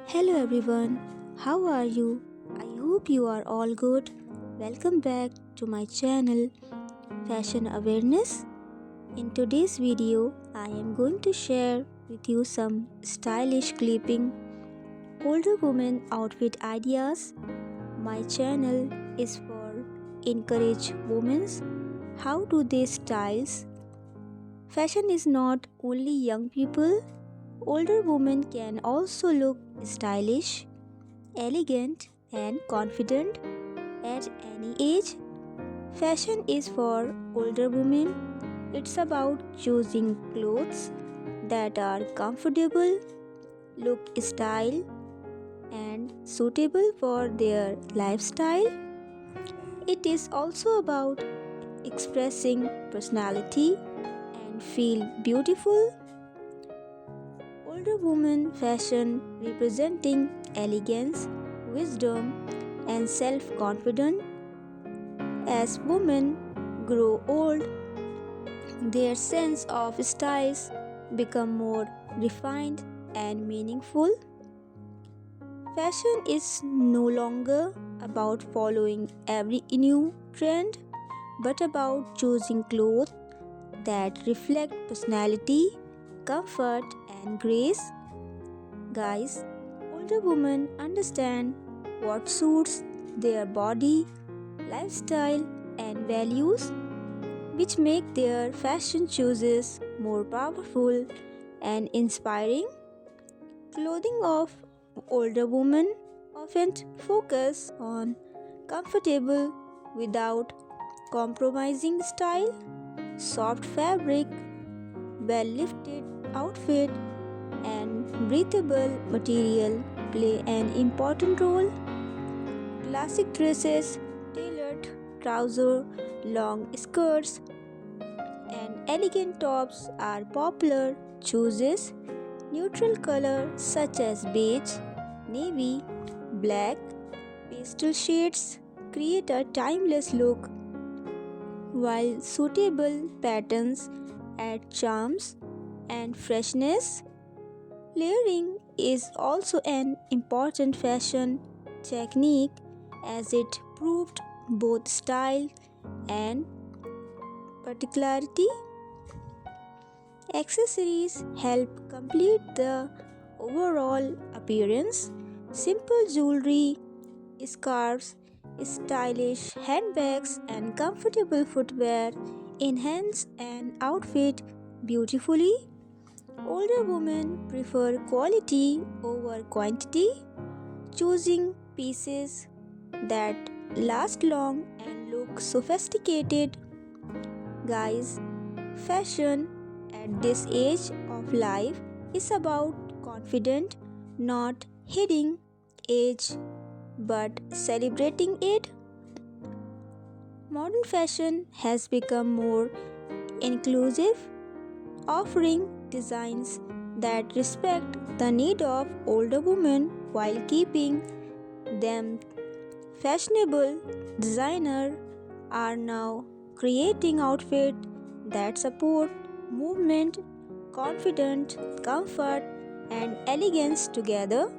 Hello everyone, how are you? I hope you are all good. Welcome back to my channel Fashion Awareness. In today's video, I am going to share with you some stylish clipping older women outfit ideas. My channel is for encourage women's how do they styles. Fashion is not only young people, older women can also look stylish, elegant, and confident at any age. Fashion is for older women. It's about choosing clothes that are comfortable, look style, and suitable for their lifestyle. It is also about expressing personality and feel beautiful. Older woman fashion representing elegance, wisdom, and self confidence. As women grow old, their sense of styles become more refined and meaningful. Fashion is no longer about following every new trend, but about choosing clothes that reflect personality, comfort, and grace. Guys, older women understand what suits their body, lifestyle, and values, which make their fashion choices more powerful and inspiring. Clothing of older women often focus on comfortable without compromising style, soft fabric, well lifted outfit, and breathable material play an important role. Classic dresses, tailored trousers, long skirts, and elegant tops are popular choices. Neutral colors such as beige, navy, black, pastel shades create a timeless look, while suitable patterns add charms and freshness. Layering is also an important fashion technique as it proved both style and particularity. Accessories help complete the overall appearance. Simple jewelry, scarves, stylish handbags, and comfortable footwear enhance an outfit beautifully. Older women prefer quality over quantity, choosing pieces that last long and look sophisticated. Guys, fashion at this age of life is about confident, not hiding age but celebrating it. Modern fashion has become more inclusive, offering designs that respect the need of older women while keeping them fashionable. Designers are now creating outfits that support movement, confidence, comfort, and elegance together.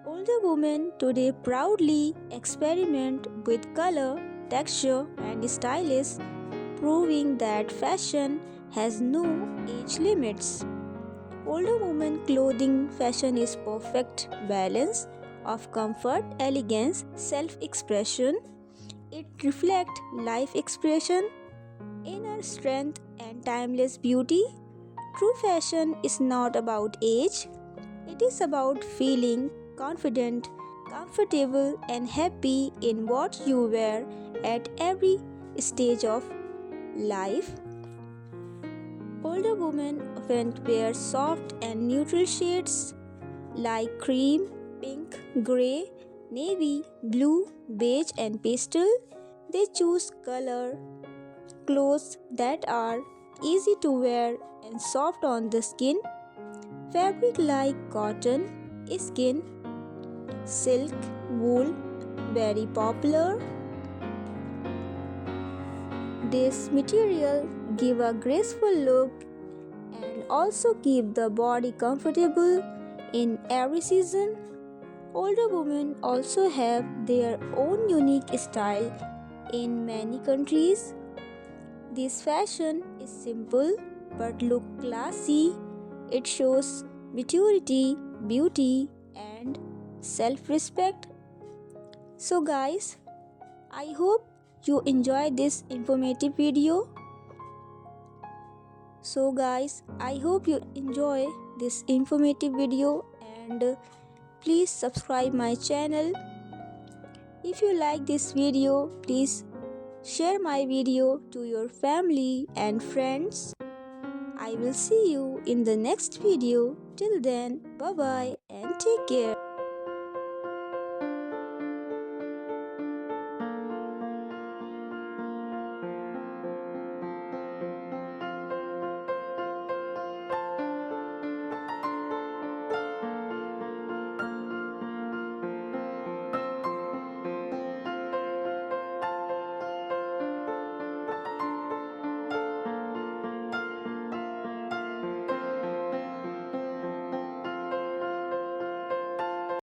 Older women today proudly experiment with color, texture, and styles, proving that fashion has no age limits. Older women clothing fashion is perfect balance of comfort, elegance, self-expression. It reflects life expression, inner strength, and timeless beauty. True fashion is not about age, it is about feeling confident, comfortable, and happy in what you wear at every stage of life. Older women often wear soft and neutral shades like cream, pink, grey, navy, blue, beige, and pastel. They choose color clothes that are easy to wear and soft on the skin. Fabric like cotton, skin, silk, wool, very popular. This material give a graceful look and also keep the body comfortable In every season, older women also have their own unique style. In many countries, this fashion is simple but look classy. It shows maturity, beauty, and self-respect. So guys, I hope you enjoy this informative video. So guys, I hope you enjoy this informative video and please subscribe my channel. If you like this video, please share my video to your family and friends. I will see you in the next video. Till then, bye bye and take care.